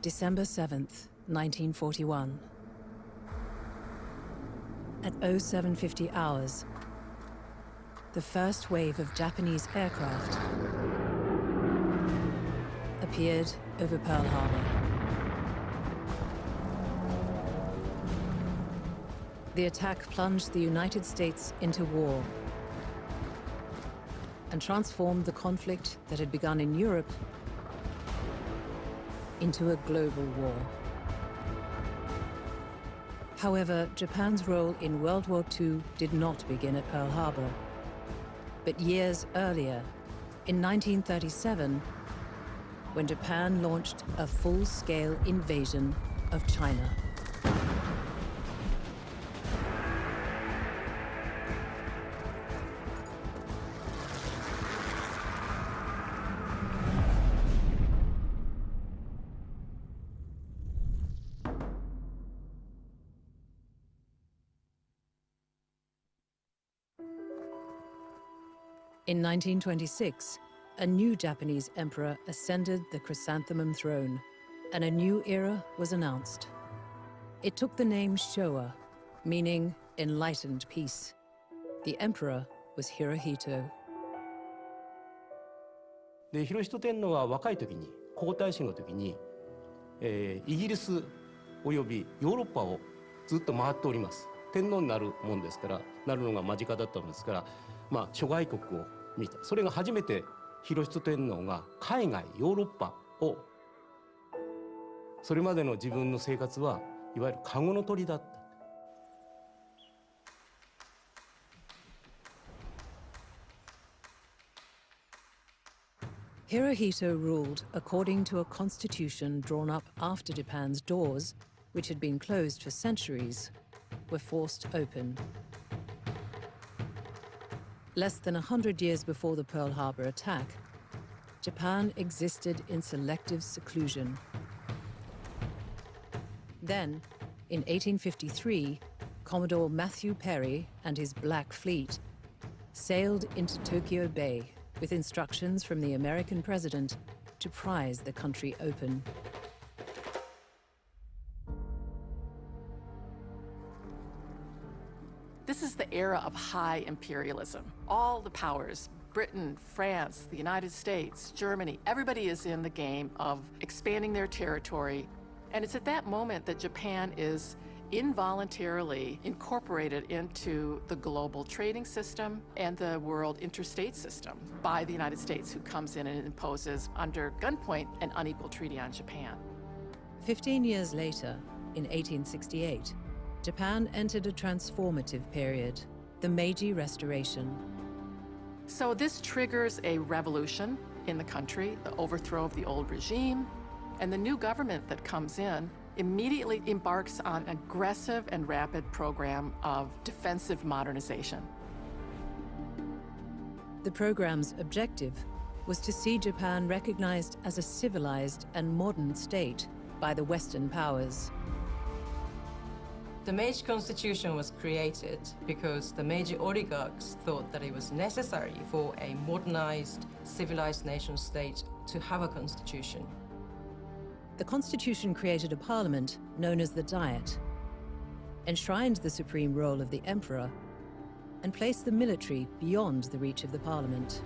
December 7th, 1941. At 0750 hours, the first wave of Japanese aircraft appeared over Pearl Harbor. The attack plunged the United States into war and transformed the conflict that had begun in Europe into a global war. However, Japan's role in World War II did not begin at Pearl Harbor, but years earlier, in 1937, when Japan launched a full-scale invasion of China. In 1926, a new Japanese emperor ascended the chrysanthemum throne, and a new era was announced. It took the name Showa, meaning enlightened peace. The emperor was Hirohito. で、ヒロヒト天皇は若い時に、皇太子の時に、イギリスおよびヨーロッパをずっと回っております。天皇になるもんですから、なるのが間近だったもんですから、諸外国を見た。それが初めてヒロヒト天皇が海外ヨーロッパを、それまでの自分の生活はいわゆる籠の鳥だった。Hirohito ruled according to a constitution drawn up after Japan's doors, which had been closed for centuries, were forced open. Less than 100 years before the Pearl Harbor attack, Japan existed in selective seclusion. Then, in 1853, Commodore Matthew Perry and his Black Fleet sailed into Tokyo Bay with instructions from the American president to prise the country open. This is the era of high imperialism. All the powers, Britain, France, the United States, Germany, everybody is in the game of expanding their territory. And it's at that moment that Japan is involuntarily incorporated into the global trading system and the world interstate system by the United States, who comes in and imposes under gunpoint an unequal treaty on Japan. 15 years later, in 1868, Japan entered a transformative period, the Meiji Restoration. So this triggers a revolution in the country, the overthrow of the old regime, and the new government that comes in immediately embarks on an aggressive and rapid program of defensive modernization. The program's objective was to see Japan recognized as a civilized and modern state by the Western powers. The Meiji Constitution was created because the Meiji oligarchs thought that it was necessary for a modernized, civilized nation-state to have a constitution. The constitution created a parliament known as the Diet, enshrined the supreme role of the emperor, and placed the military beyond the reach of the parliament.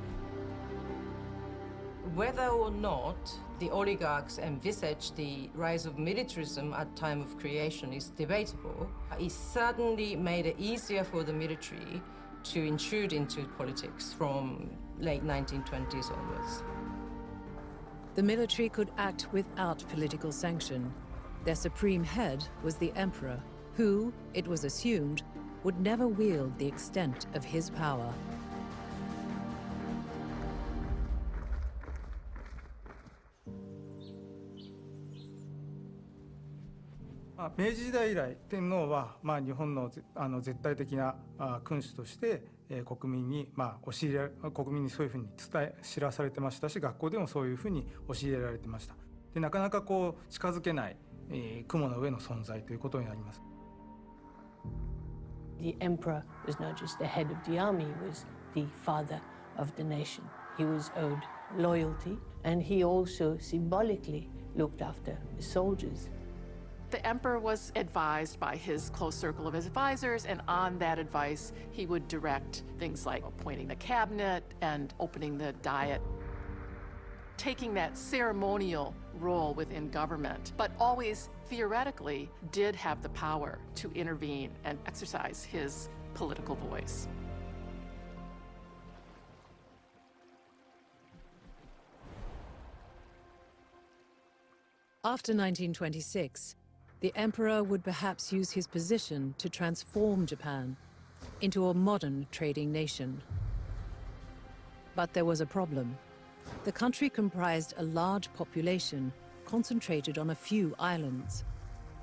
Whether or not the oligarchs envisaged the rise of militarism at time of creation is debatable. It certainly made it easier for the military to intrude into politics from late 1920s onwards. The military could act without political sanction. Their supreme head was the emperor, who, it was assumed, would never wield the extent of his power. "明治時代以来、天皇は日本の絶対的な君主として国民に国民にそういうふうに知らされてましたし、学校でもそういうふうに教えられてました。で、なかなか近づけない雲の上の存在ということになります。The emperor was not just the head of the army, he was the father of the nation. He was owed loyalty, and he also symbolically looked after the soldiers. The emperor was advised by his close circle of advisors, and on that advice, he would direct things like appointing the cabinet and opening the diet, taking that ceremonial role within government, but always theoretically did have the power to intervene and exercise his political voice. After 1926, the emperor would perhaps use his position to transform Japan into a modern trading nation. But there was a problem. The country comprised a large population concentrated on a few islands.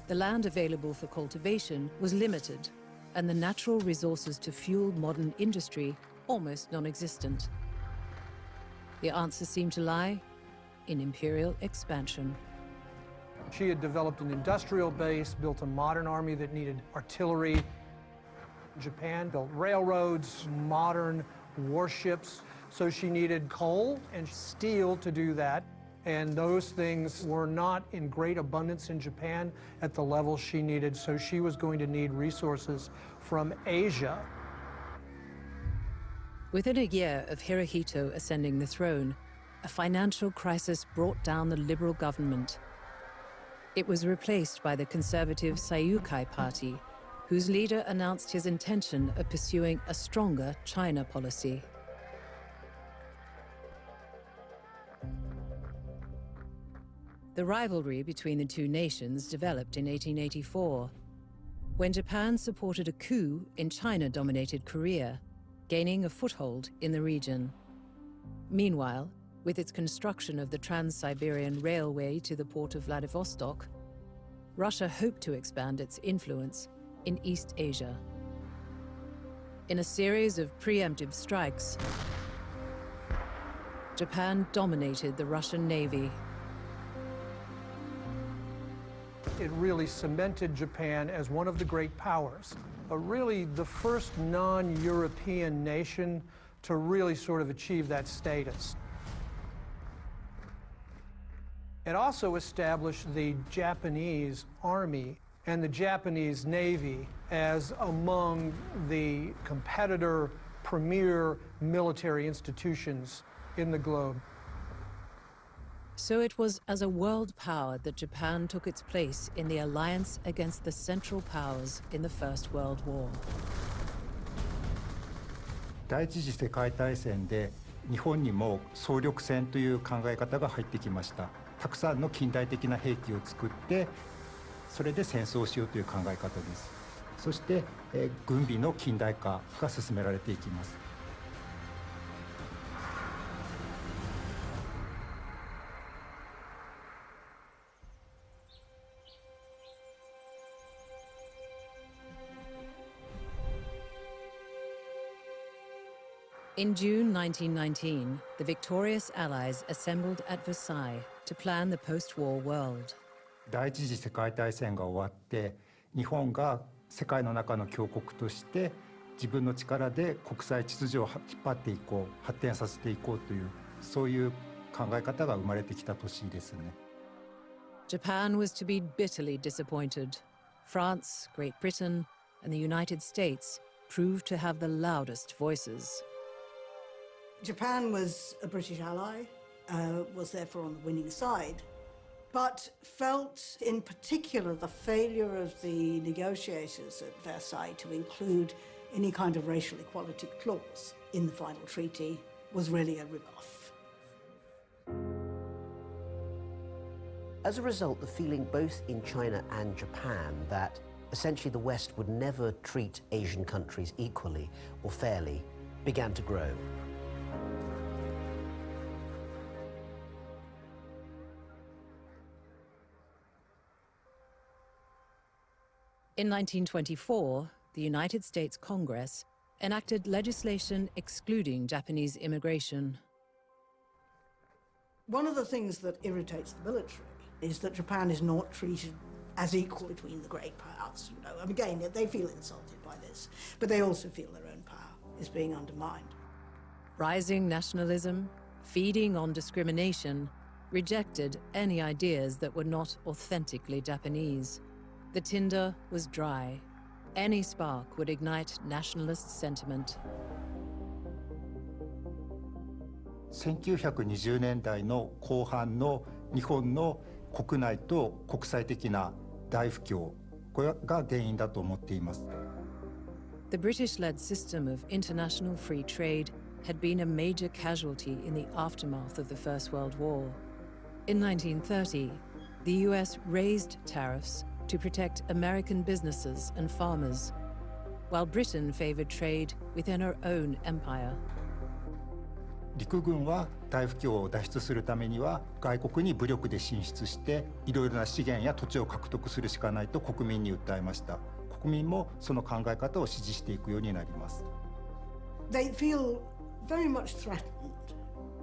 The land available for cultivation was limited, and the natural resources to fuel modern industry almost non-existent. The answer seemed to lie in imperial expansion. She had developed an industrial base, built a modern army that needed artillery. Japan built railroads, modern warships, so she needed coal and steel to do that. And those things were not in great abundance in Japan at the level she needed, so she was going to need resources from Asia. Within a year of Hirohito ascending the throne, a financial crisis brought down the liberal government. It was replaced by the conservative Sayukai Party, whose leader announced his intention of pursuing a stronger China policy. The rivalry between the two nations developed in 1884, when Japan supported a coup in China-dominated Korea, gaining a foothold in the region. Meanwhile, with its construction of the Trans-Siberian Railway to the port of Vladivostok, Russia hoped to expand its influence in East Asia. In a series of preemptive strikes, Japan dominated the Russian Navy. It really cemented Japan as one of the great powers, really the first non-European nation to really sort of achieve that status. It also established the Japanese Army and the Japanese Navy as among the competitor premier military institutions in the globe. So it was as a world power that Japan took its place in the alliance against the Central Powers in the First World War. 第一次世界大戦で日本にも総力戦という考え方が入ってきました。たくさんの近代的な兵器を作ってそれで戦争をしようという考え方です。そして、軍備の近代化が進められていきます。In June 1919, the victorious Allies assembled at Versailles to plan the post-war world. 第一次世界大戦が終わって日本が世界の中の強国として自分の力で国際秩序を引っ張っていこう、発展させていこうというそういう考え方が生まれてきた年ですね。Japan was to be bitterly disappointed. France, Great Britain, and the United States proved to have the loudest voices. Japan was a British ally, was therefore on the winning side, but felt in particular the failure of the negotiators at Versailles to include any kind of racial equality clause in the final treaty was really a rebuff. As a result, the feeling both in China and Japan that essentially the West would never treat Asian countries equally or fairly began to grow. In 1924, the United States Congress enacted legislation excluding Japanese immigration. One of the things that irritates the military is that Japan is not treated as equal between the great powers. You know, again, they feel insulted by this, but they also feel their own power is being undermined. Rising nationalism, feeding on discrimination, rejected any ideas that were not authentically Japanese. The tinder was dry. Any spark would ignite nationalist sentiment. 1920年代の後半の日本の国内と国際的な大不況、これが原因だと思っています。The British-led system of international free trade had been a major casualty in the aftermath of the First World War. In 1930, the US raised tariffs to protect American businesses and farmers, while Britain favored trade within her own empire. 陸軍は大不況を脱出するためには外国に武力で進出していろいろな資源や土地を獲得するしかないと国民に訴えました。国民もその考え方を支持していくようになります。They feel very much threatened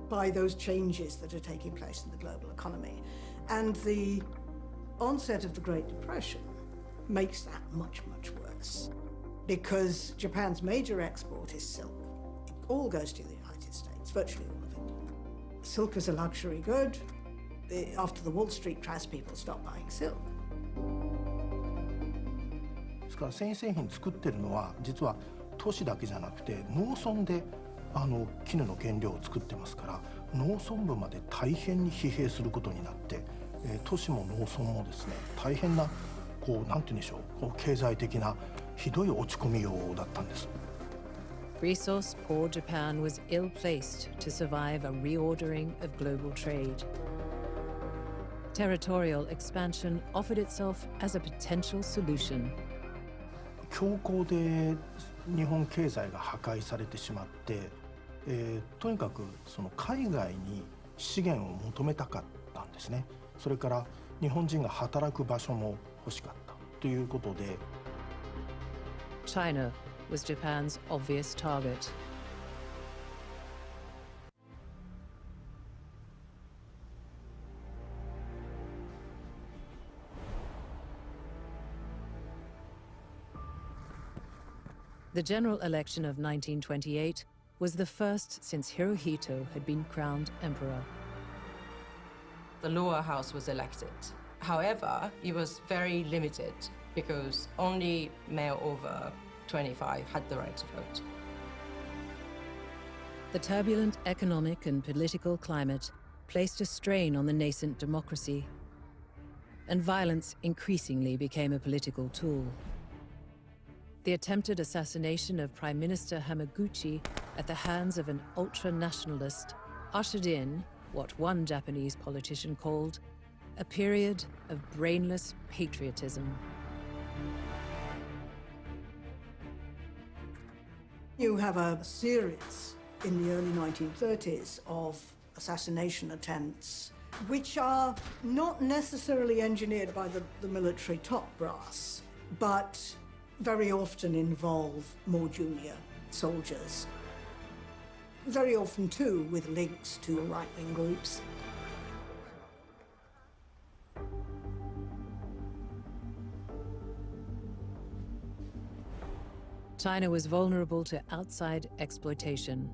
by those changes that are taking place in the global economy. And the onset of the Great Depression makes that much, much worse. Because Japan's major export is silk. It all goes to the United States, virtually all of it. Silk is a luxury good. After the Wall Street crash, people stopped buying silk. ですから繊維製品作ってるのは実は都市だけじゃなくて農村で絹の原料を作ってますから農村部まで大変に疲弊することになって、都市も農村もですね大変ななんて言うんでしょう経済的なひどい落ち込みようだったんです。Resource poor Japan was ill-placed to survive a reordering of global trade. Territorial expansion offered itself as a potential solution. 恐慌で日本経済が破壊されてしまって、とにかくその海外に資源を求めたかったんですね。それから日本人が働く場所も欲しかったということで。China was Japan's obvious target. The general election of 1928 was the first since Hirohito had been crowned emperor. The lower house was elected. However, it was very limited because only male over 25 had the right to vote. The turbulent economic and political climate placed a strain on the nascent democracy, and violence increasingly became a political tool. The attempted assassination of Prime Minister Hamaguchi at the hands of an ultra-nationalist ushered in what one Japanese politician called a period of brainless patriotism. You have a series in the early 1930s of assassination attempts, which are not necessarily engineered by the military top brass, but very often involve more junior soldiers. Very often, too, with links to right-wing groups. China was vulnerable to outside exploitation.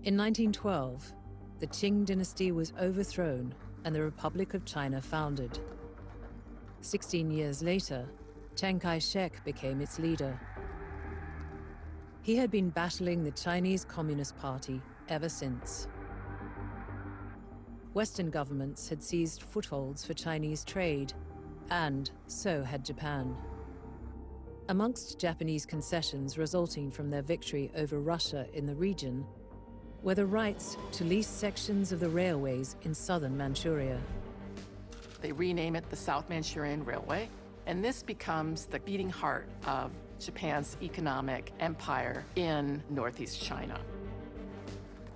In 1912, the Qing dynasty was overthrown and the Republic of China founded. 16 years later, Chiang Kai-shek became its leader. He had been battling the Chinese Communist Party ever since. Western governments had seized footholds for Chinese trade, and so had Japan. Amongst Japanese concessions resulting from their victory over Russia in the region were the rights to lease sections of the railways in southern Manchuria. They rename it the South Manchurian Railway, and this becomes the beating heart of Japan's economic empire in northeast China.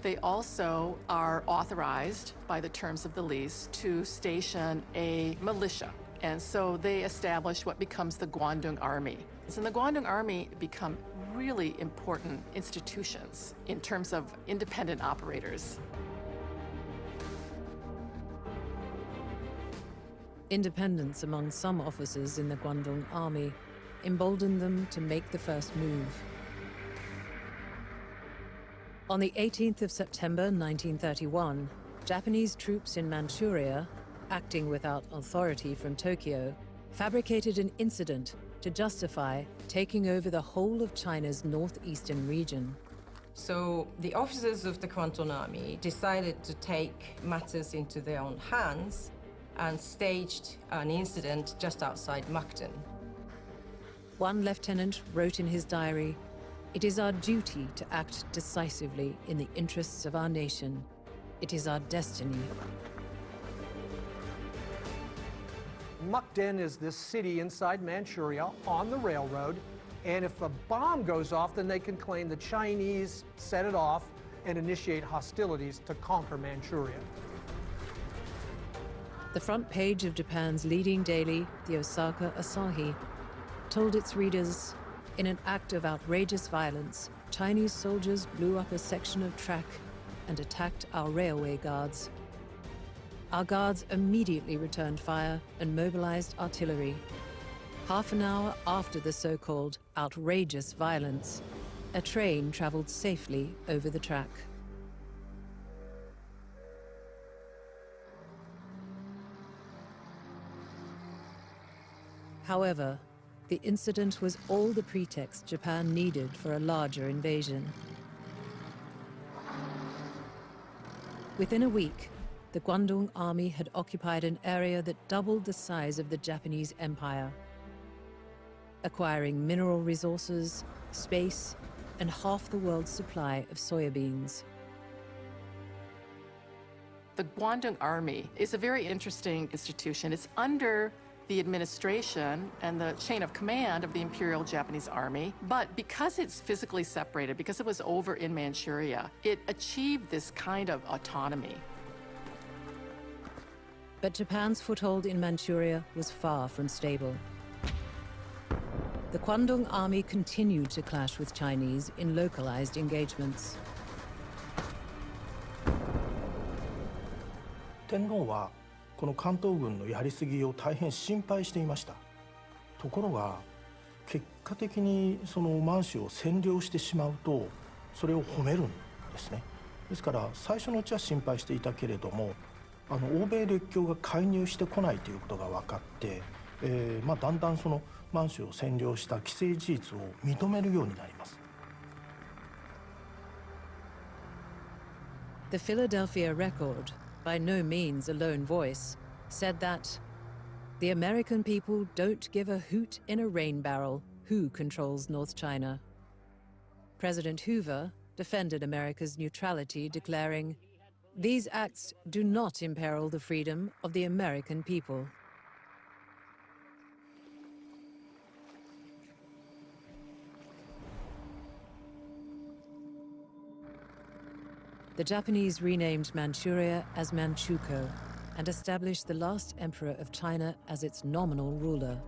They also are authorized by the terms of the lease to station a militia. And so they establish what becomes the Guangdong Army. And the Guangdong Army become really important institutions in terms of independent operators. Independence among some officers in the Guangdong Army emboldened them to make the first move. On the 18th of September 1931, Japanese troops in Manchuria, acting without authority from Tokyo, fabricated an incident to justify taking over the whole of China's northeastern region. So the officers of the Kwantung Army decided to take matters into their own hands and staged an incident just outside Mukden. One lieutenant wrote in his diary, "It is our duty to act decisively in the interests of our nation. It is our destiny." Mukden is this city inside Manchuria on the railroad, and if a bomb goes off, then they can claim the Chinese set it off and initiate hostilities to conquer Manchuria. The front page of Japan's leading daily, the Osaka Asahi, told its readers, "In an act of outrageous violence, Chinese soldiers blew up a section of track and attacked our railway guards. Our guards immediately returned fire and mobilized artillery. Half an hour after the so-called outrageous violence, a train traveled safely over the track." However, the incident was all the pretext Japan needed for a larger invasion. Within a week, the Kwantung Army had occupied an area that doubled the size of the Japanese Empire, acquiring mineral resources, space, and half the world's supply of soybeans. The Kwantung Army is a very interesting institution. It's under the administration and the chain of command of the Imperial Japanese Army, but because it's physically separated, because it was over in Manchuria, it achieved this kind of autonomy. But Japan's foothold in Manchuria was far from stable. The Kwantung Army continued to clash with Chinese in localized engagements. 天皇はこの関東軍のやりすぎを大変心配していました。ところが結果的にその満州を占領してしまうとそれを褒めるんですね。ですから最初のうちは心配していたけれども、欧米列強が介入してこないということが分かって、だんだんその満州を占領した既成事実を認めるようになります。The Philadelphia Record, by no means a lone voice, said that the American people don't give a hoot in a rain barrel who controls North China. President Hoover defended America's neutrality, declaring, "These acts do not imperil the freedom of the American people." The Japanese renamed Manchuria as Manchukuo and established the last emperor of China as its nominal ruler.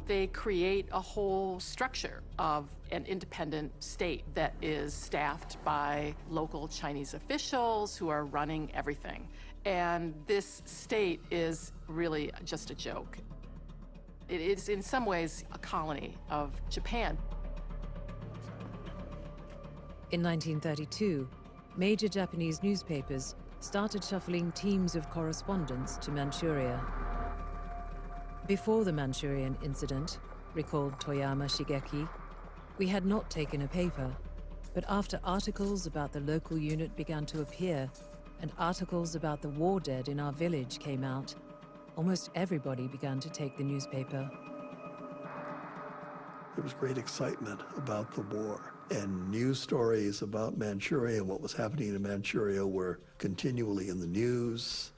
They create a whole structure of an independent state that is staffed by local Chinese officials who are running everything. And this state is really just a joke. It is in some ways a colony of Japan. In 1932, major Japanese newspapers started shuffling teams of correspondents to Manchuria. Before the Manchurian incident, recalled Toyama Shigeki, we had not taken a paper, but after articles about the local unit began to appear, and articles about the war dead in our village came out, almost everybody began to take the newspaper. There was great excitement about the war, and news stories about Manchuria and what was happening in Manchuria were continually in the news.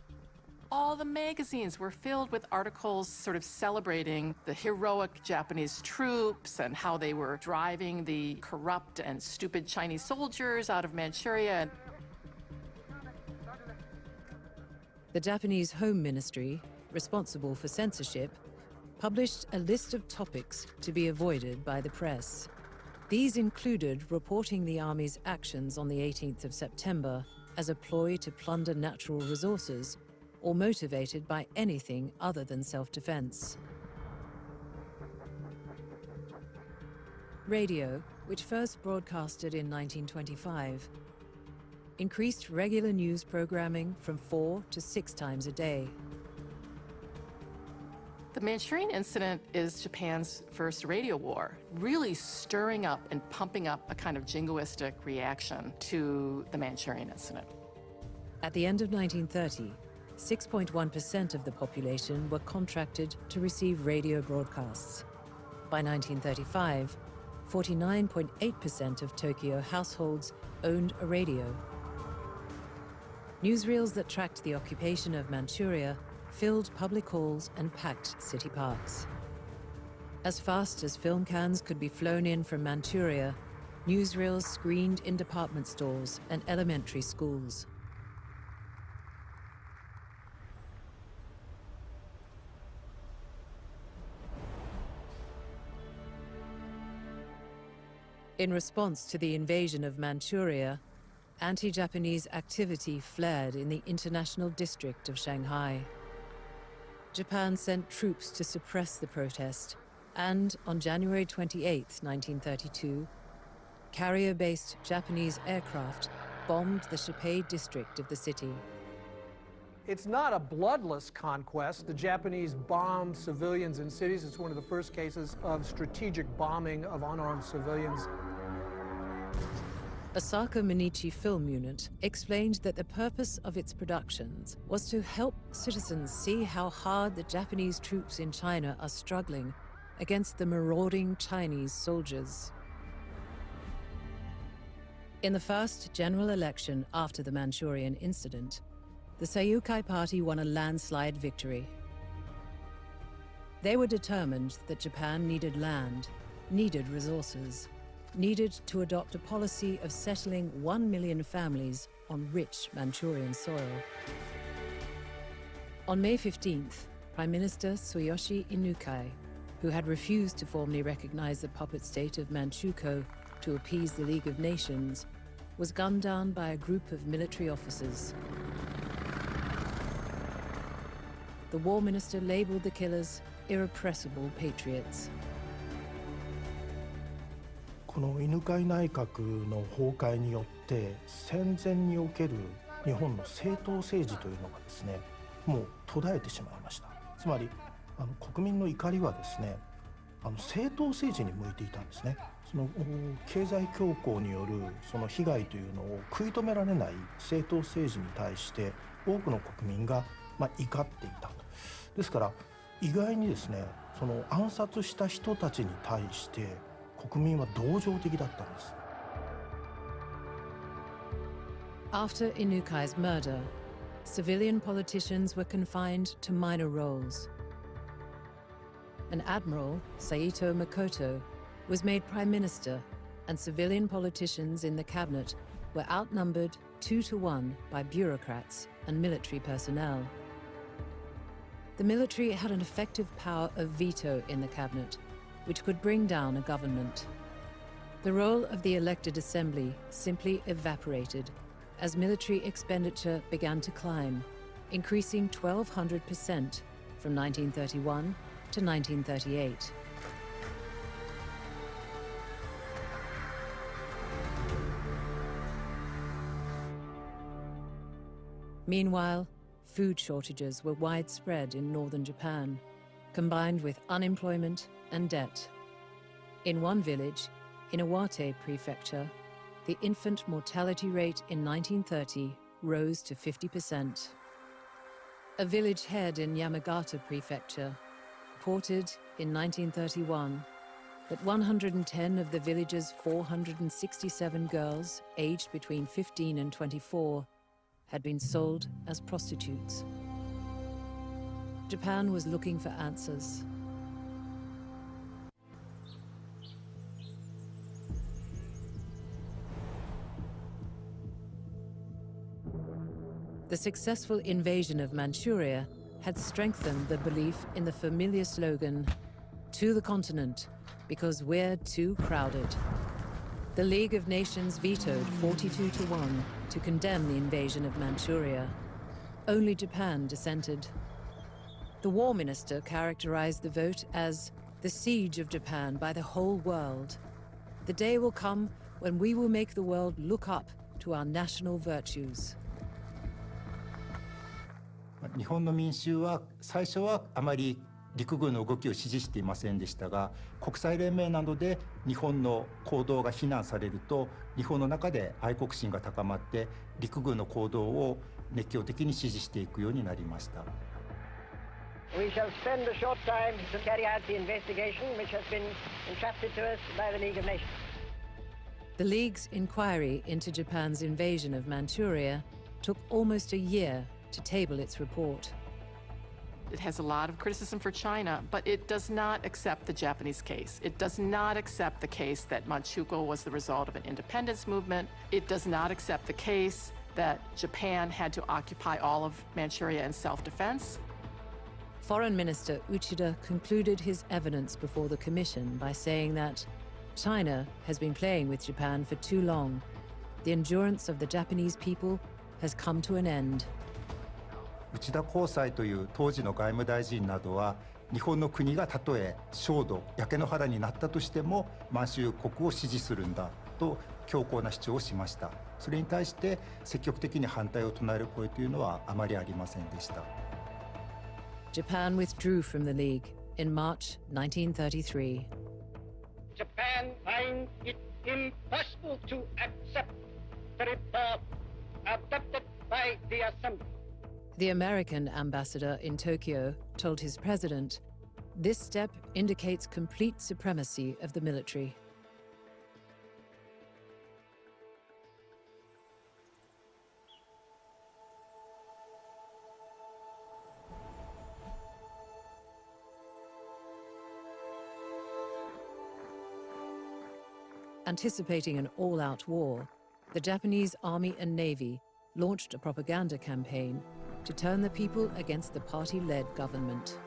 All the magazines were filled with articles sort of celebrating the heroic Japanese troops and how they were driving the corrupt and stupid Chinese soldiers out of Manchuria. The Japanese Home Ministry, responsible for censorship, published a list of topics to be avoided by the press. These included reporting the Army's actions on the 18th of September as a ploy to plunder natural resources or motivated by anything other than self-defense. Radio, which first broadcasted in 1925, increased regular news programming from 4 to 6 times a day. The Manchurian incident is Japan's first radio war, really stirring up and pumping up a kind of jingoistic reaction to the Manchurian incident. At the end of 1930, 6.1% of the population were contracted to receive radio broadcasts. By 1935, 49.8% of Tokyo households owned a radio. Newsreels that tracked the occupation of Manchuria filled public halls and packed city parks. As fast as film cans could be flown in from Manchuria, newsreels screened in department stores and elementary schools. In response to the invasion of Manchuria, anti-Japanese activity flared in the international district of Shanghai. Japan sent troops to suppress the protest, and on January 28, 1932, carrier-based Japanese aircraft bombed the Shipei district of the city. It's not a bloodless conquest. The Japanese bombed civilians in cities. It's one of the first cases of strategic bombing of unarmed civilians. Osaka Minichi Film Unit explained that the purpose of its productions was to help citizens see how hard the Japanese troops in China are struggling against the marauding Chinese soldiers. In the first general election after the Manchurian incident, the Seiyukai Party won a landslide victory. They were determined that Japan needed land, needed resources, needed to adopt a policy of settling 1 million families on rich Manchurian soil. On May 15th, Prime Minister Tsuyoshi Inukai, who had refused to formally recognize the puppet state of Manchukuo to appease the League of Nations, was gunned down by a group of military officers. The war minister labeled the killers irrepressible patriots. この犬飼内閣の崩壊によって戦前における日本の政党政治というのがですね、もう途絶えてしまいました。つまり国民の怒りはですね、政党政治に向いていたんですね。その経済恐慌によるその被害というのを食い止められない政党政治に対して多くの国民が怒っていたと。ですから意外にですね、その暗殺した人たちに対して国民は同情的だったんです。After Inukai's murder, civilian politicians were confined to minor roles. An admiral, Saito Makoto, was made prime minister, and civilian politicians in the cabinet were outnumbered 2 to 1 by bureaucrats and military personnel. The military had an effective power of veto in the cabinet, which could bring down a government. The role of the elected assembly simply evaporated as military expenditure began to climb, increasing 1,200% from 1931 to 1938. Meanwhile, food shortages were widespread in northern Japan, combined with unemployment and debt. In one village, in Iwate Prefecture, the infant mortality rate in 1930 rose to 50%. A village head in Yamagata Prefecture reported in 1931 that 110 of the village's 467 girls aged between 15 and 24 had been sold as prostitutes. Japan was looking for answers. The successful invasion of Manchuria had strengthened the belief in the familiar slogan, "To the continent, because we're too crowded." The League of Nations vetoed 42 to 1 to condemn the invasion of Manchuria. Only Japan dissented. The war minister characterized the vote as the siege of Japan by the whole world. The day will come when we will make the world look up to our national virtues. 日本の民衆は最初はあまり陸軍の動きを支持していませんでしたが、国際連盟などで日本の行動が非難されると、日本の中で愛国心が高まって陸軍の行動を熱狂的に支持していくようになりました。We shall spend a short time to carry out the investigation which has been entrusted to us by the League of Nations. The League's inquiry into Japan's invasion of Manchuria took almost a year to table its report. It has a lot of criticism for China, but it does not accept the Japanese case. It does not accept the case that Manchukuo was the result of an independence movement. It does not accept the case that Japan had to occupy all of Manchuria in self-defense. Foreign Minister Uchida concluded his evidence before the commission by saying that China has been playing with Japan for too long. The endurance of the Japanese people has come to an end. 内田光斎という当時の外務大臣などは、日本の国がたとえ焦土焼け野原になったとしても満州国を支持するんだと強硬な主張をしました。それに対して積極的に反対を唱える声というのはあまりありませんでした。Japan withdrew from the League in March 1933. Japan finds it impossible to accept the report adopted by the Assembly. The American ambassador in Tokyo told his president, "This step indicates complete supremacy of the military." Anticipating an all-out war, the Japanese Army and Navy launched a propaganda campaign to turn the people against the party-led government.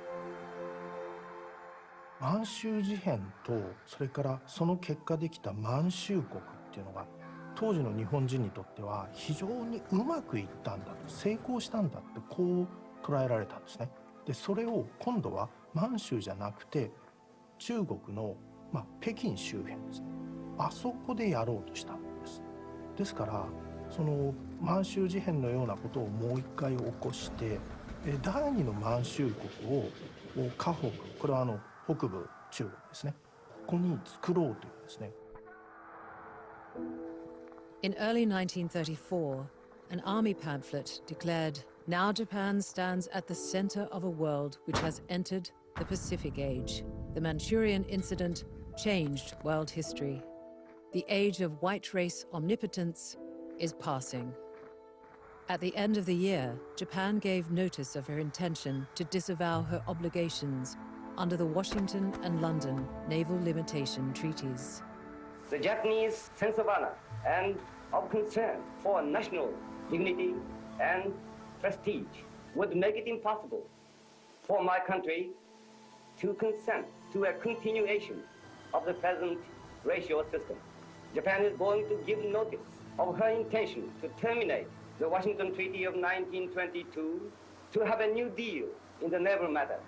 満州事変とそれからその結果できた満州国っていうのが当時の日本人にとっては非常にうまくいったんだと、成功したんだってこう捉えられたんですね。でそれを今度は満州じゃなくて中国の、北京周辺ですね、あそこでやろうとしたんです。ですからその満州事変のようなことをもう一回起こして第二の満州国を華北、これは北部中国ですね、ここに作ろうというんですね。In early 1934, an army pamphlet declared, "Now Japan stands at the center of a world which has entered the Pacific Age." The Manchurian incident changed world history. The age of white race omnipotence is passing. At the end of the year, Japan gave notice of her intention to disavow her obligations under the Washington and London Naval Limitation Treaties. The Japanese sense of honor and of concern for national dignity and prestige would make it impossible for my country to consent to a continuation of the present ratio system. Japan is going to give notice of her intention to terminate the Washington Treaty of 1922 to have a new deal in the naval matters.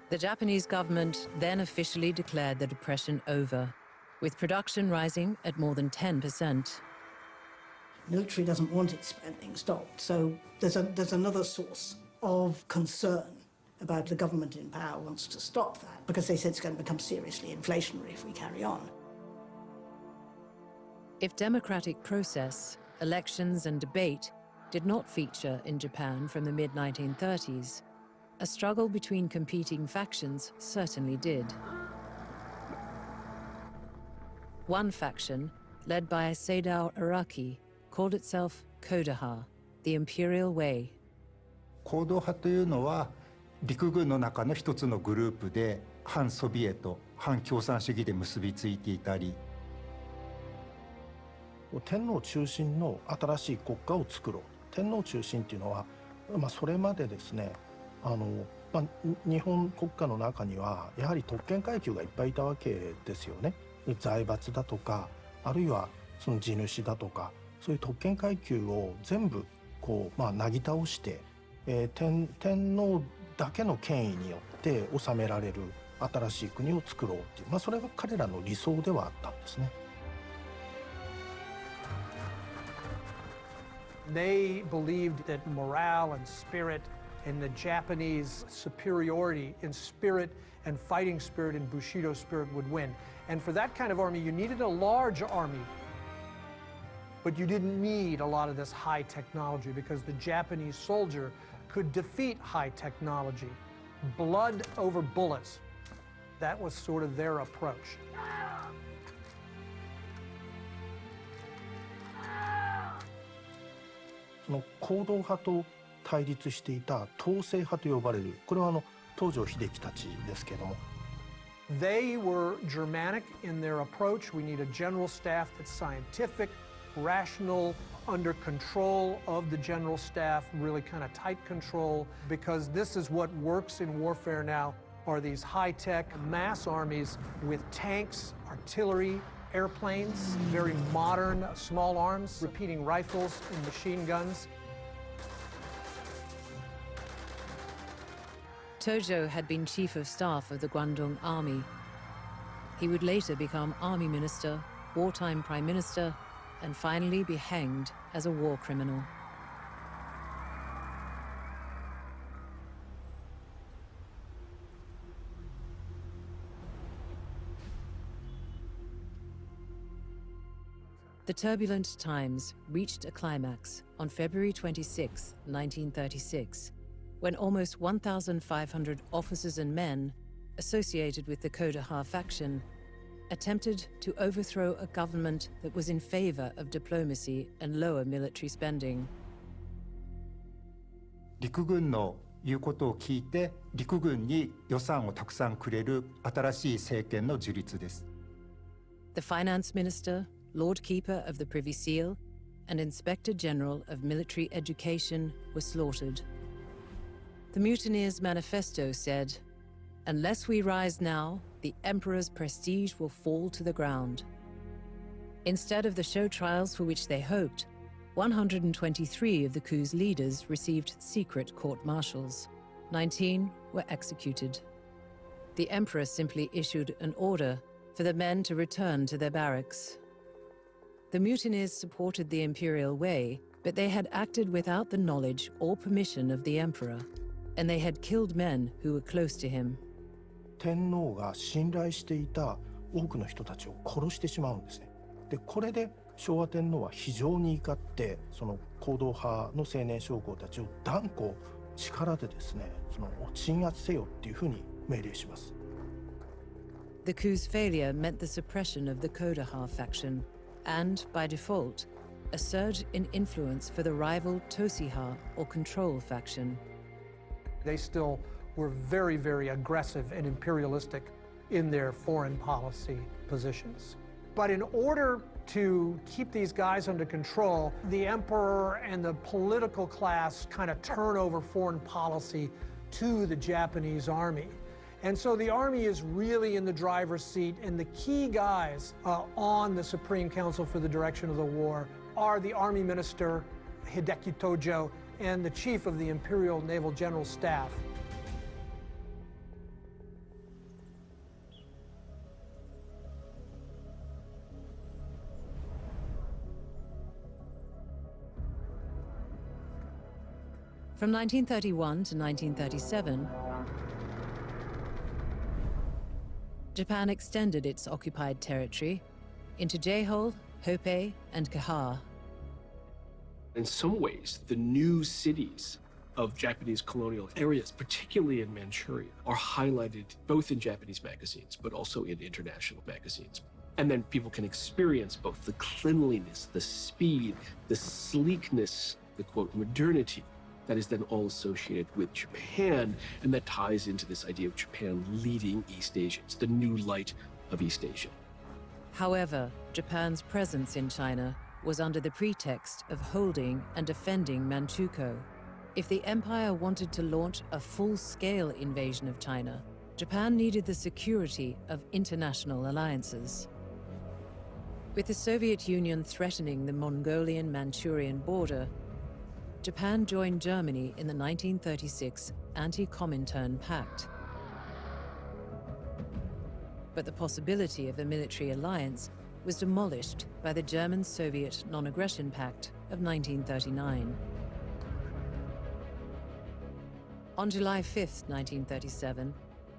The Japanese government then officially declared the depression over, with production rising at more than 10%. Military doesn't want its spending stopped, so there's another source of concern about the government in power wants to stop that because they said it's going to become seriously inflationary if we carry on. If democratic process, elections and debate did not feature in Japan from the mid-1930s, a struggle between competing factions certainly did. One faction, led by Seidao Araki, called itself Kodaha, the Imperial Way. 行動派というのは陸軍の中の一つのグループで反ソビエト、反共産主義で結びついていたり、天皇中心の新しい国家を作ろう。天皇中心っていうのは、それまでですね、日本国家の中にはやはり特権階級がいっぱいいたわけですよね。財閥だとか、あるいはその地主だとか、そういう特権階級を全部こうなぎ倒して、天皇だけの権威によって治められる新しい国を作ろうっていう、それが彼らの理想ではあったんですね。They believed that morale and spirit and the Japanese superiority in spirit and fighting spirit and Bushido spirit would win. And for that kind of army, you needed a large army. But you didn't need a lot of this high technology because the Japanese soldier could defeat high technology. Blood over bullets. That was sort of their approach. So 行動派と対立していた統制派と呼ばれる、これは東条英機たちですけれども。They were Germanic in their approach. We need a general staff that's scientific, rational, under control of the general staff, really kind of tight control, because this is what works in warfare now, are these high-tech mass armies with tanks, artillery, airplanes, very modern small arms, repeating rifles and machine guns. Tojo had been chief of staff of the Guangdong Army. He would later become army minister, wartime prime minister, and finally be hanged as a war criminal. The turbulent times reached a climax on February 26, 1936, when almost 1,500 officers and men associated with the Kodaha faction attempted to overthrow a government that was in favor of diplomacy and lower military spending. 陸軍の言うことを聞いて、陸軍に予算をたくさんくれる新しい政権の樹立です。The finance minister, Lord Keeper of the Privy Seal, and Inspector General of Military Education were slaughtered. The mutineers' manifesto said, "Unless we rise now, the Emperor's prestige will fall to the ground." Instead of the show trials for which they hoped, 123 of the coup's leaders received secret court-martials. 19 were executed. The Emperor simply issued an order for the men to return to their barracks. The mutineers supported the imperial way, but they had acted without the knowledge or permission of the Emperor, and they had killed men who were close to him. 天皇が信頼していた多くの人たちを殺してしまうんですね。で、これで昭和天皇は非常に怒って、その行動派の青年将校たちを断固力でですね、鎮圧せよっていうふうに命令します。The coup's failure meant the suppression of the Kodaha faction, and, by default, a surge in influence for the rival Toshiha or Control faction. They still were very, very aggressive and imperialistic in their foreign policy positions. But in order to keep these guys under control, the emperor and the political class kind of turn over foreign policy to the Japanese army. And so the army is really in the driver's seat, and the key guys on the Supreme Council for the Direction of the War are the Army Minister, Hideki Tojo, and the Chief of the Imperial Naval General Staff. From 1931 to 1937, Japan extended its occupied territory into Jehol, Hopei, and Kaha. In some ways, the new cities of Japanese colonial areas, particularly in Manchuria, are highlighted both in Japanese magazines, but also in international magazines. And then people can experience both the cleanliness, the speed, the sleekness, the quote, modernity that is then all associated with Japan, and that ties into this idea of Japan leading East Asia. It's the new light of East Asia. However, Japan's presence in China was under the pretext of holding and defending Manchukuo. If the empire wanted to launch a full-scale invasion of China, Japan needed the security of international alliances. With the Soviet Union threatening the Mongolian-Manchurian border, Japan joined Germany in the 1936 Anti-Comintern Pact. But the possibility of a military alliance was demolished by the German-Soviet Non-Aggression Pact of 1939. On July 5th, 1937,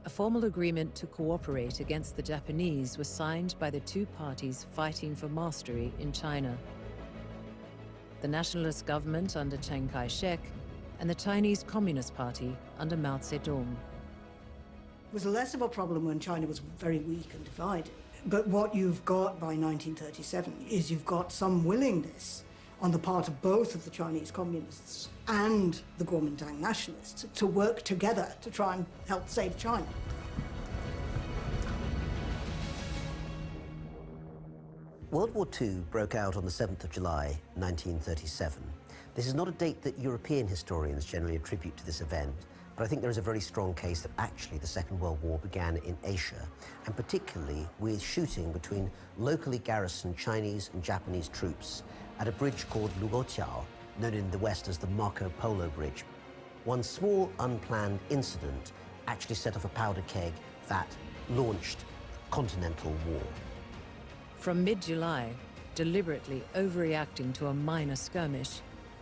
a formal agreement to cooperate against the Japanese was signed by the two parties fighting for mastery in China. The nationalist government under Chiang Kai-shek and the Chinese Communist Party under Mao Zedong. It was less of a problem when China was very weak and divided. But what you've got by 1937 is you've got some willingness on the part of both of the Chinese Communists and the Kuomintang nationalists to work together to try and help save China. World War II broke out on the 7th of July, 1937. This is not a date that European historians generally attribute to this event, but I think there is a very strong case that actually the Second World War began in Asia, and particularly with shooting between locally garrisoned Chinese and Japanese troops at a bridge called Lugoqiao, known in the West as the Marco Polo Bridge. One small, unplanned incident actually set off a powder keg that launched continental war. From mid-July, deliberately overreacting to a minor skirmish,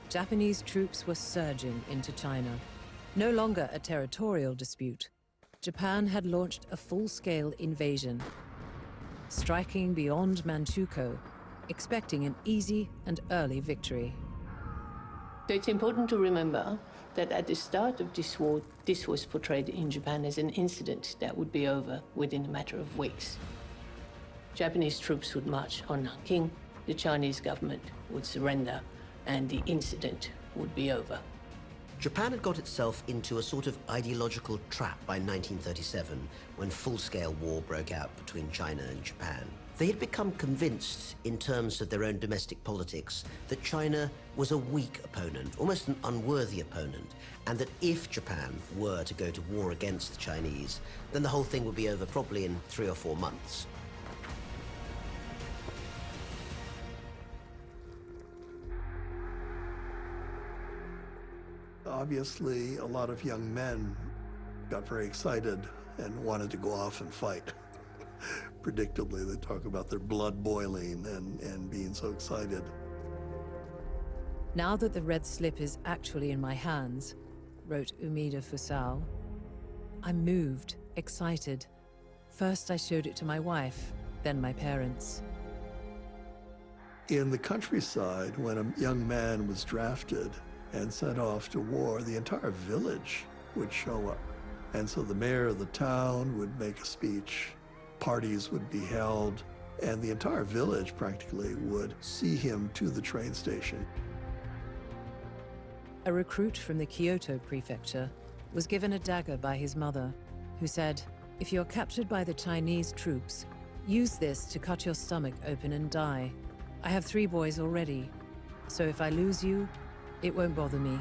Japanese troops were surging into China. No longer a territorial dispute, Japan had launched a full-scale invasion, striking beyond Manchukuo, expecting an easy and early victory. So it's important to remember that at the start of this war, this was portrayed in Japan as an incident that would be over within a matter of weeks. Japanese troops would march on Nanking, the Chinese government would surrender, and the incident would be over. Japan had got itself into a sort of ideological trap by 1937 when full-scale war broke out between China and Japan. They had become convinced, in terms of their own domestic politics, that China was a weak opponent, almost an unworthy opponent, and that if Japan were to go to war against the Chinese, then the whole thing would be over probably in 3 or 4 months. Obviously, a lot of young men got very excited and wanted to go off and fight. Predictably, they talk about their blood boiling and being so excited. Now that the red slip is actually in my hands, wrote Umeda Fusao, I'm moved, excited. First I showed it to my wife, then my parents. In the countryside, when a young man was drafted and sent off to war, the entire village would show up. And so the mayor of the town would make a speech, parties would be held, and the entire village practically would see him to the train station. A recruit from the Kyoto prefecture was given a dagger by his mother, who said, if you're captured by the Chinese troops, use this to cut your stomach open and die. I have 3 boys already, so if I lose you, it won't bother me.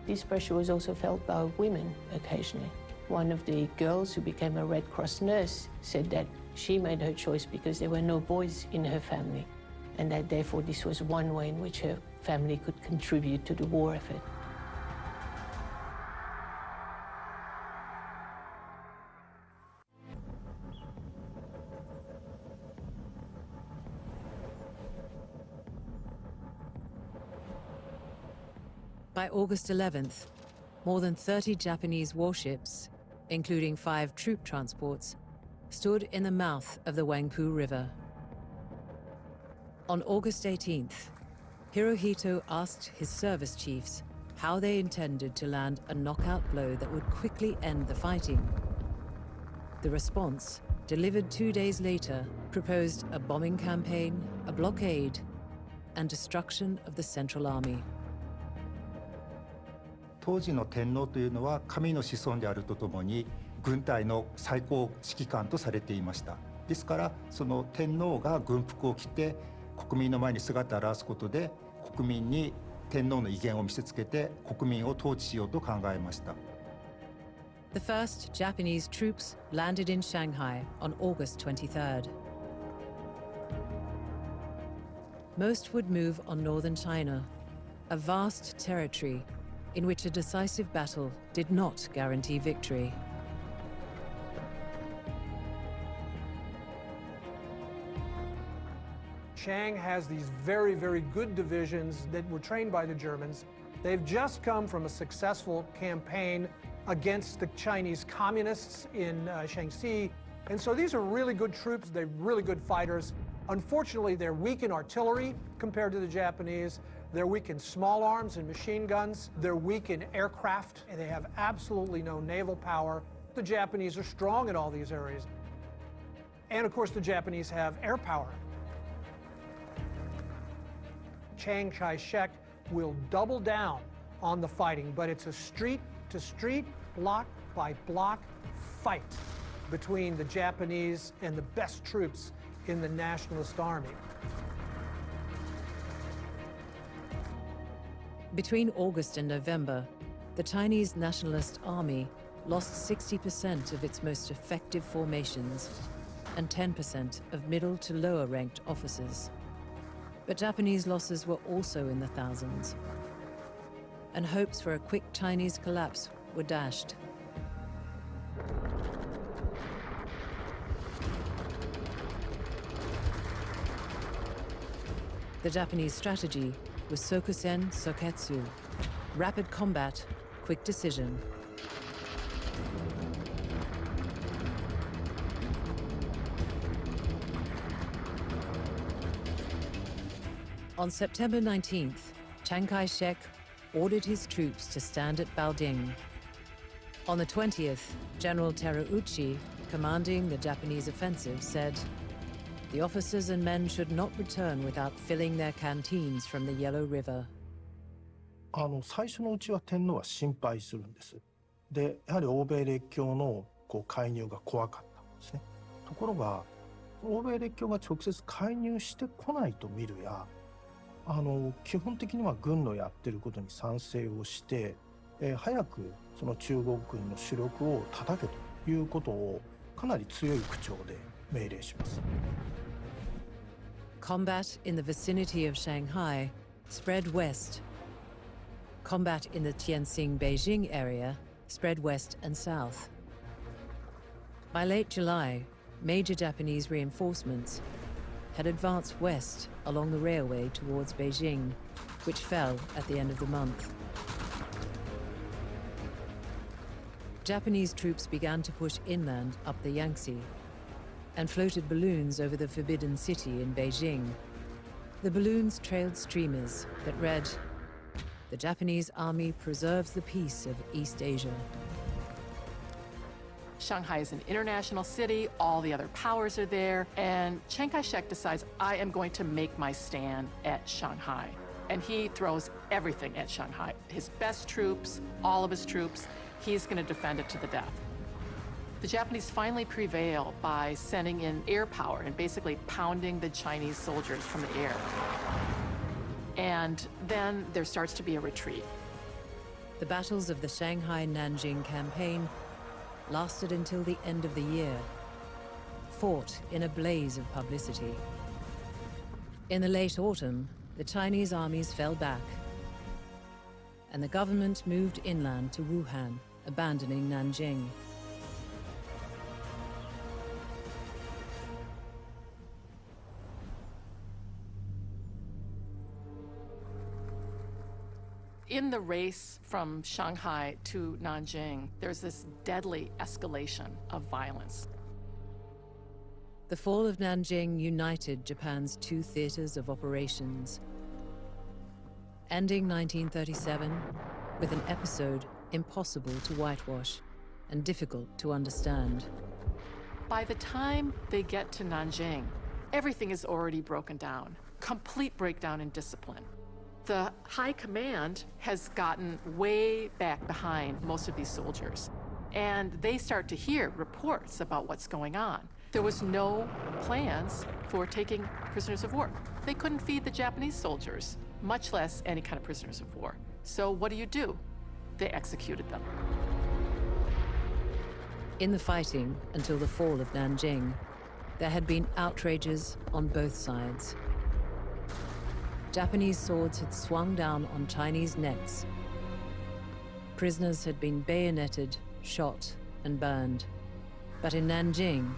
This pressure was also felt by women occasionally. One of the girls who became a Red Cross nurse said that she made her choice because there were no boys in her family, and that therefore this was one way in which her family could contribute to the war effort. By August 11th, more than 30 Japanese warships, including 5 troop transports, stood in the mouth of the Wangpu River. On August 18th, Hirohito asked his service chiefs how they intended to land a knockout blow that would quickly end the fighting. The response, delivered 2 days later, proposed a bombing campaign, a blockade, and destruction of the Central Army. 当時の天皇というのは神の子孫であるとともに軍隊の最高指揮官とされていました。ですからその天皇が軍服を着て国民の前に姿を現すことで国民に天皇の威厳を見せつけて国民を統治しようと考えました。The first Japanese troops landed in Shanghai on August 23rd. Most would move on northern China, a vast territory in which a decisive battle did not guarantee victory. Chiang has these very, very good divisions that were trained by the Germans. They've just come from a successful campaign against the Chinese communists in Shaanxi. And so these are really good troops. They're really good fighters. Unfortunately, they're weak in artillery compared to the Japanese. They're weak in small arms and machine guns. They're weak in aircraft, and they have absolutely no naval power. The Japanese are strong in all these areas. And of course, the Japanese have air power. Chiang Kai-shek will double down on the fighting, but it's a street-to-street, block-by-block fight between the Japanese and the best troops in the Nationalist Army. Between August and November, the Chinese Nationalist Army lost 60% of its most effective formations and 10% of middle to lower ranked officers. But Japanese losses were also in the thousands, and hopes for a quick Chinese collapse were dashed. The Japanese strategy was Sokusen Soketsu, rapid combat, quick decision. On September 19th, Chiang Kai-shek ordered his troops to stand at Baoding. On the 20th, General Terauchi, commanding the Japanese offensive, said, "The officers and men should not return without filling their canteens from the Yellow River." 最初のうちは天皇は心配するんです。で、やはり欧米列強の介入が怖かったんですね。ところが、欧米列強が直接介入してこないと見るや、基本的には軍のやってることに賛成をして、早くその中国軍の主力を叩けということをかなり強い口調で命令します。Combat in the vicinity of Shanghai spread west. Combat in the Tianjin-Beijing area spread west and south. By late July, major Japanese reinforcements had advanced west along the railway towards Beijing, which fell at the end of the month. Japanese troops began to push inland up the Yangtze and floated balloons over the Forbidden City in Beijing. The balloons trailed streamers that read, "The Japanese army preserves the peace of East Asia." Shanghai is an international city, all the other powers are there, and Chiang Kai-shek decides, I am going to make my stand at Shanghai. And he throws everything at Shanghai. His best troops, all of his troops, he's going to defend it to the death. The Japanese finally prevail by sending in air power and basically pounding the Chinese soldiers from the air. And then there starts to be a retreat. The battles of the Shanghai-Nanjing campaign lasted until the end of the year, fought in a blaze of publicity. In the late autumn, the Chinese armies fell back, and the government moved inland to Wuhan, abandoning Nanjing. In the race from Shanghai to Nanjing, there's this deadly escalation of violence. The fall of Nanjing united Japan's two theaters of operations, ending 1937 with an episode impossible to whitewash and difficult to understand. By the time they get to Nanjing, everything is already broken down, complete breakdown in discipline. The high command has gotten way back behind most of these soldiers, and they start to hear reports about what's going on. There was no plans for taking prisoners of war. They couldn't feed the Japanese soldiers, much less any kind of prisoners of war. So what do? They executed them. In the fighting until the fall of Nanjing, there had been outrages on both sides. Japanese swords had swung down on Chinese necks. Prisoners had been bayoneted, shot, and burned. But in Nanjing,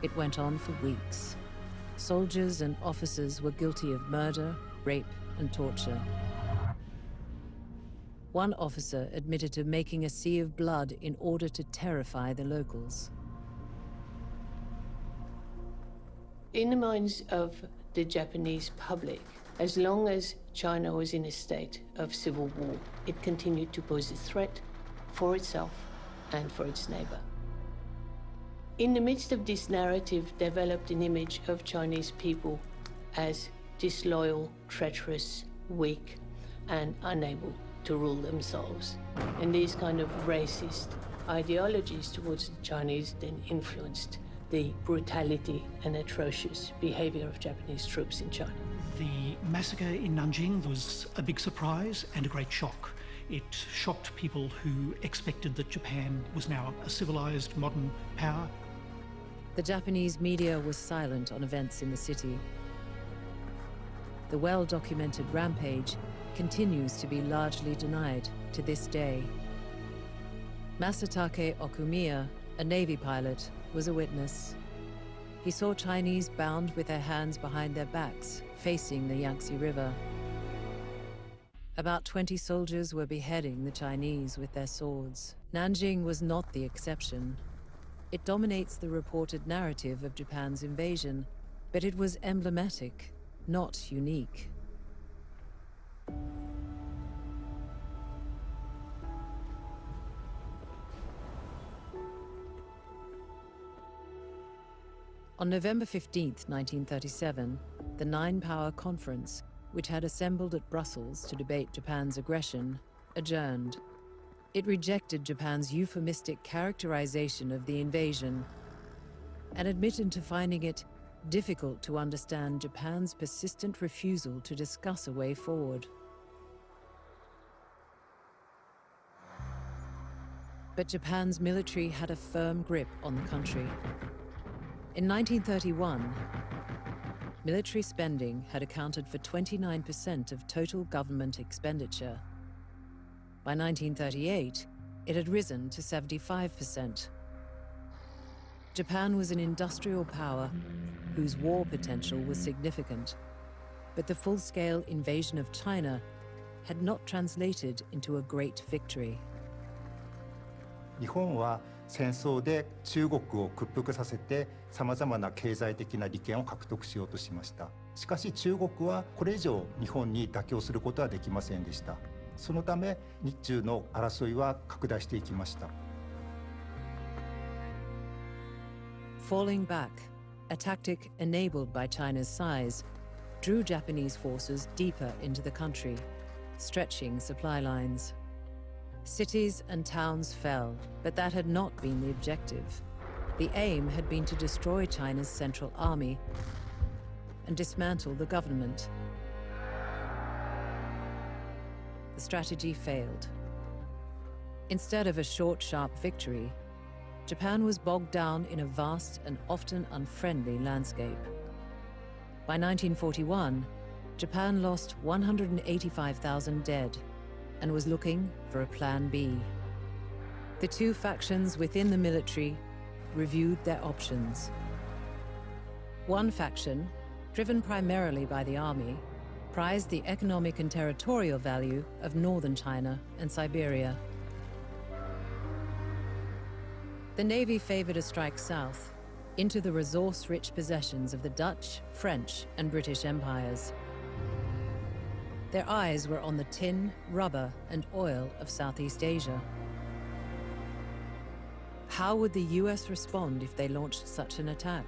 it went on for weeks. soldiers and officers were guilty of murder, rape, and torture. One officer admitted to making a sea of blood in order to terrify the locals. In the minds of the Japanese public, as long as China was in a state of civil war, it continued to pose a threat for itself and for its neighbor. In the midst of this narrative developed an image of Chinese people as disloyal, treacherous, weak, and unable to rule themselves. And these kind of racist ideologies towards the Chinese then influenced the brutality and atrocious behavior of Japanese troops in China. The massacre in Nanjing was a big surprise and a great shock. It shocked people who expected that Japan was now a civilized, modern power. The Japanese media was silent on events in the city. The well-documented rampage continues to be largely denied to this day. Masatake Okumiya, a Navy pilot, was a witness. He saw Chinese bound with their hands behind their backs, facing the Yangtze River. About 20 soldiers were beheading the Chinese with their swords. Nanjing was not the exception. It dominates the reported narrative of Japan's invasion, but it was emblematic, not unique. On November 15, 1937, the Nine-Power Conference, which had assembled at Brussels to debate Japan's aggression, adjourned. It rejected Japan's euphemistic characterization of the invasion and admitted to finding it difficult to understand Japan's persistent refusal to discuss a way forward. But Japan's military had a firm grip on the country. In 1931, military spending had accounted for 29% of total government expenditure. By 1938, it had risen to 75%. Japan was an industrial power whose war potential was significant, but the full-scale invasion of China had not translated into a great victory. 日本は戦争で中国を屈服させてさまざまな経済的な利権を獲得しようとしました。しかし中国はこれ以上日本に妥協することはできませんでした。そのため日中の争いは拡大していきました。 Falling back, a tactic enabled by China's size, drew Japanese forces deeper into the country, stretching supply lines. Cities and towns fell, but that had not been the objective. The aim had been to destroy China's central army and dismantle the government. The strategy failed. Instead of a short, sharp victory, Japan was bogged down in a vast and often unfriendly landscape. By 1941, Japan lost 185,000 dead and was looking for a plan B. The two factions within the military reviewed their options. One faction, driven primarily by the army, prized the economic and territorial value of northern China and Siberia. The Navy favored a strike south, into the resource-rich possessions of the Dutch, French, and British empires. Their eyes were on the tin, rubber, and oil of Southeast Asia. How would the US respond if they launched such an attack?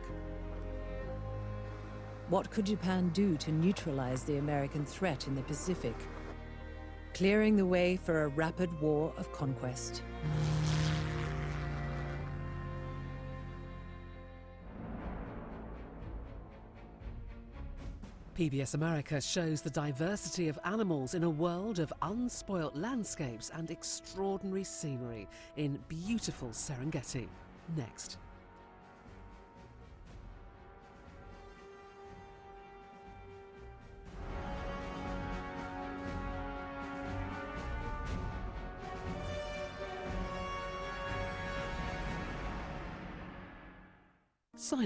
What could Japan do to neutralize the American threat in the Pacific, clearing the way for a rapid war of conquest? PBS America shows the diversity of animals in a world of unspoilt landscapes and extraordinary scenery in beautiful Serengeti. Next. Sign